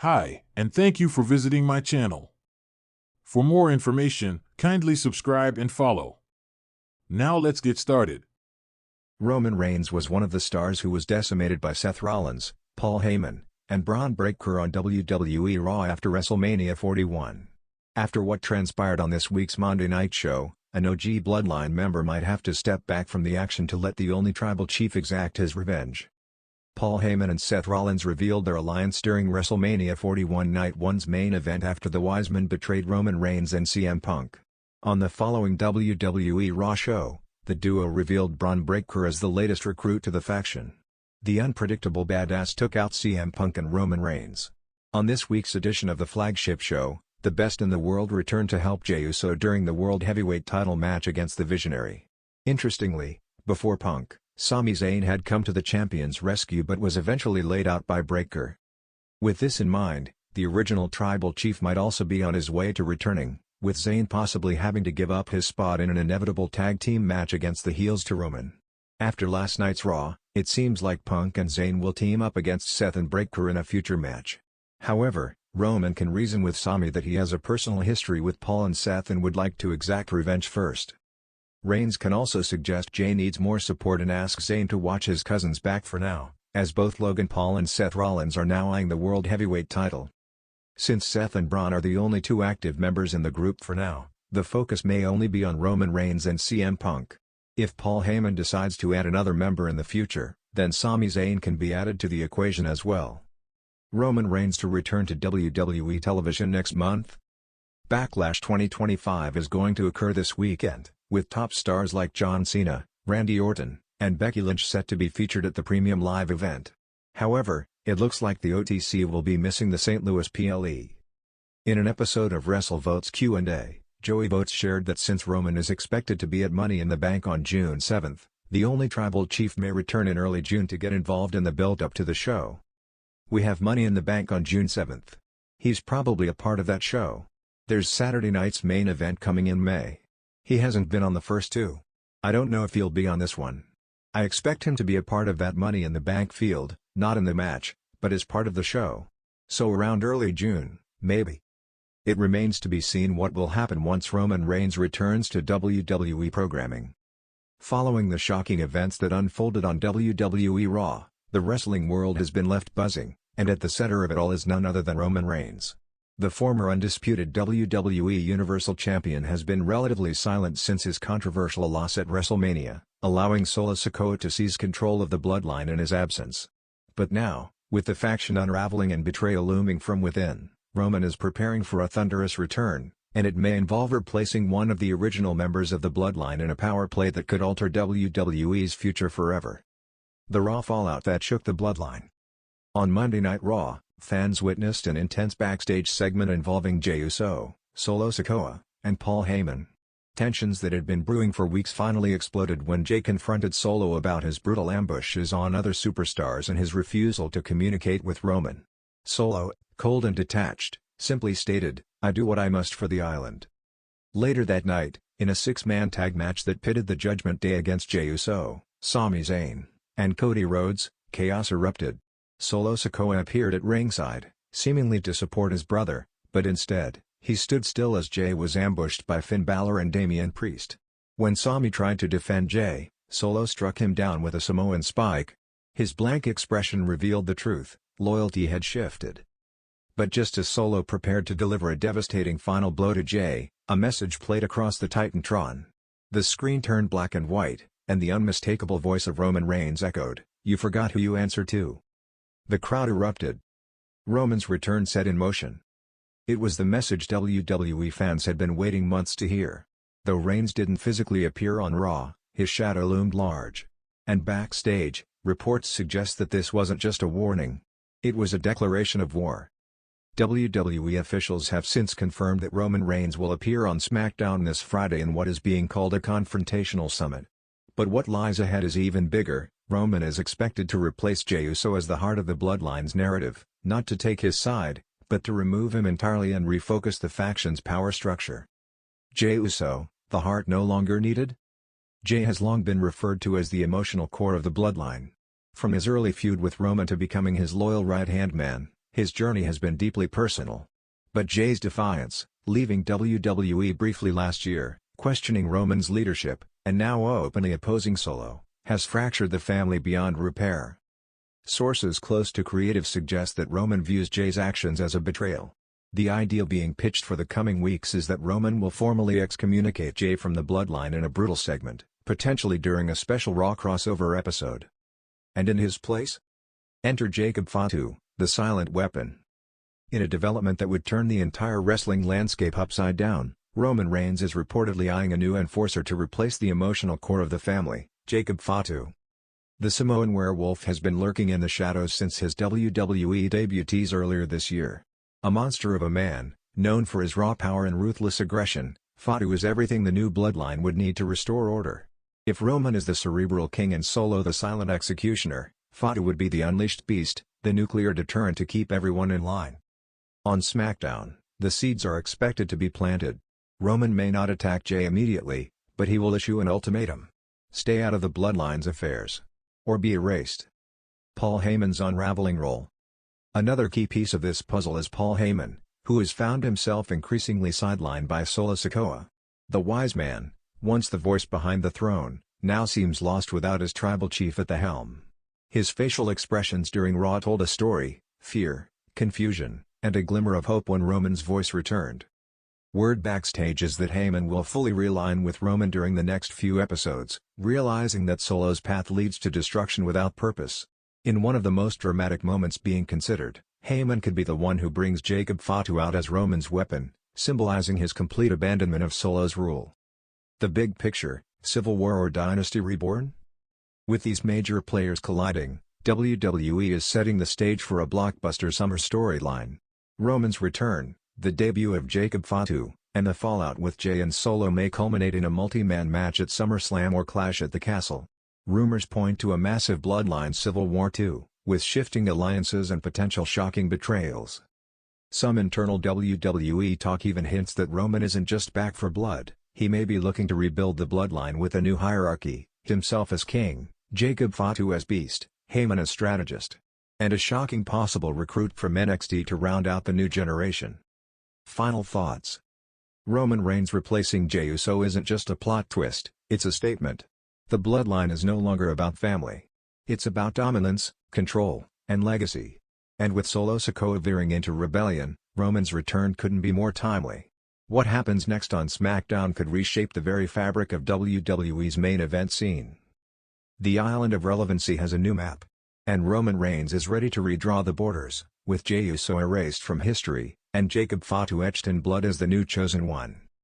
Hi, and thank you for visiting my channel. For more information, kindly subscribe and follow. Now let's get started. Roman Reigns was one of the stars who was decimated by Seth Rollins, Paul Heyman, and Braun Breaker on WWE Raw after WrestleMania 41. After what transpired on this week's Monday Night Show, an OG Bloodline member might have to step back from the action to let the only tribal chief exact his revenge. Paul Heyman and Seth Rollins revealed their alliance during WrestleMania 41 Night 1's main event after the Wiseman betrayed Roman Reigns and CM Punk. On the following WWE Raw show, the duo revealed Braun Breaker as the latest recruit to the faction. The unpredictable badass took out CM Punk and Roman Reigns. On this week's edition of the flagship show, the Best in the World returned to help Jey Uso during the World Heavyweight title match against the Visionary. Interestingly, before Punk, Sami Zayn had come to the champion's rescue but was eventually laid out by Breaker. With this in mind, the original tribal chief might also be on his way to returning, with Zayn possibly having to give up his spot in an inevitable tag team match against the heels to Roman. After last night's Raw, it seems like Punk and Zayn will team up against Seth and Breaker in a future match. However, Roman can reason with Sami that he has a personal history with Paul and Seth and would like to exact revenge first. Reigns can also suggest Jey needs more support and ask Zayn to watch his cousins back for now, as both Logan Paul and Seth Rollins are now eyeing the World Heavyweight title. Since Seth and Braun are the only two active members in the group for now, the focus may only be on Roman Reigns and CM Punk. If Paul Heyman decides to add another member in the future, then Sami Zayn can be added to the equation as well. Roman Reigns to return to WWE television next month? Backlash 2025 is going to occur this weekend, with top stars like John Cena, Randy Orton, and Becky Lynch set to be featured at the premium live event. However, it looks like the OTC will be missing the St. Louis PLE. In an episode of WrestleVotes Q&A, Joey Votes shared that since Roman is expected to be at Money in the Bank on June 7, the only tribal chief may return in early June to get involved in the build-up to the show. "We have Money in the Bank on June 7. He's probably a part of that show. There's Saturday night's main event coming in May. He hasn't been on the first two. I don't know if he'll be on this one. I expect him to be a part of that Money in the Bank field, not in the match, but as part of the show. So around early June, maybe." It remains to be seen what will happen once Roman Reigns returns to WWE programming. Following the shocking events that unfolded on WWE Raw, the wrestling world has been left buzzing, and at the center of it all is none other than Roman Reigns. The former undisputed WWE Universal Champion has been relatively silent since his controversial loss at WrestleMania, allowing Solo Sikoa to seize control of the bloodline in his absence. But now, with the faction unraveling and betrayal looming from within, Roman is preparing for a thunderous return, and it may involve replacing one of the original members of the bloodline in a power play that could alter WWE's future forever. The Raw fallout that shook the bloodline. On Monday Night Raw, fans witnessed an intense backstage segment involving Jey Uso, Solo Sikoa, and Paul Heyman. Tensions that had been brewing for weeks finally exploded when Jey confronted Solo about his brutal ambushes on other superstars and his refusal to communicate with Roman. Solo, cold and detached, simply stated, "I do what I must for the island." Later that night, in a six-man tag match that pitted the Judgment Day against Jey Uso, Sami Zayn, and Cody Rhodes, chaos erupted. Solo Sikoa appeared at ringside, seemingly to support his brother, but instead, he stood still as Jey was ambushed by Finn Balor and Damian Priest. When Sami tried to defend Jey, Solo struck him down with a Samoan spike. His blank expression revealed the truth: loyalty had shifted. But just as Solo prepared to deliver a devastating final blow to Jey, a message played across the Titantron. The screen turned black and white, and the unmistakable voice of Roman Reigns echoed, "You forgot who you answer to." The crowd erupted. Roman's return set in motion. It was the message WWE fans had been waiting months to hear. Though Reigns didn't physically appear on Raw, his shadow loomed large. And backstage, reports suggest that this wasn't just a warning. It was a declaration of war. WWE officials have since confirmed that Roman Reigns will appear on SmackDown this Friday in what is being called a confrontational summit. But what lies ahead is even bigger. Roman is expected to replace Jey Uso as the heart of the bloodline's narrative, not to take his side, but to remove him entirely and refocus the faction's power structure. Jey Uso, the heart no longer needed? Jey has long been referred to as the emotional core of the bloodline. From his early feud with Roman to becoming his loyal right-hand man, His journey has been deeply personal. But Jay's defiance, leaving WWE briefly last year, questioning Roman's leadership, and now openly opposing Solo, has fractured the family beyond repair. Sources close to creative suggest that Roman views Jay's actions as a betrayal. The ideal being pitched for the coming weeks is that Roman will formally excommunicate Jay from the bloodline in a brutal segment, potentially during a special Raw crossover episode. And in his place? Enter Jacob Fatu, the Silent Weapon. In a development that would turn the entire wrestling landscape upside down, Roman Reigns is reportedly eyeing a new enforcer to replace the emotional core of the family, Jacob Fatu. The Samoan werewolf has been lurking in the shadows since his WWE debut tease earlier this year. A monster of a man, known for his raw power and ruthless aggression, Fatu is everything the new bloodline would need to restore order. If Roman is the cerebral king and Solo the silent executioner, Fatu would be the unleashed beast, the nuclear deterrent to keep everyone in line. On SmackDown, the seeds are expected to be planted. Roman may not attack Jay immediately, but he will issue an ultimatum. Stay out of the bloodline's affairs. Or be erased. Paul Heyman's unraveling role. Another key piece of this puzzle is Paul Heyman, who has found himself increasingly sidelined by Solo Sikoa. The wise man, once the voice behind the throne, now seems lost without his tribal chief at the helm. His facial expressions during Raw told a story: fear, confusion, and a glimmer of hope when Roman's voice returned. Word backstage is that Heyman will fully realign with Roman during the next few episodes, realizing that Solo's path leads to destruction without purpose. In one of the most dramatic moments being considered, Heyman could be the one who brings Jacob Fatu out as Roman's weapon, symbolizing his complete abandonment of Solo's rule. The big picture: Civil War or Dynasty Reborn? With these major players colliding, WWE is setting the stage for a blockbuster summer storyline. Roman's return, the debut of Jacob Fatu, and the fallout with Jay and Solo may culminate in a multi-man match at SummerSlam or Clash at the Castle. Rumors point to a massive bloodline civil war too, with shifting alliances and potential shocking betrayals. Some internal WWE talk even hints that Roman isn't just back for blood, he may be looking to rebuild the bloodline with a new hierarchy, himself as king, Jacob Fatu as beast, Heyman as strategist. And a shocking possible recruit from NXT to round out the new generation. Final thoughts. Roman Reigns replacing Jey Uso isn't just a plot twist, it's a statement. The bloodline is no longer about family. It's about dominance, control, and legacy. And with Solo Sikoa veering into rebellion, Roman's return couldn't be more timely. What happens next on SmackDown could reshape the very fabric of WWE's main event scene. The island of relevancy has a new map. And Roman Reigns is ready to redraw the borders, with Jey Uso erased from history, and Jacob Fatu etched in blood as the new chosen one.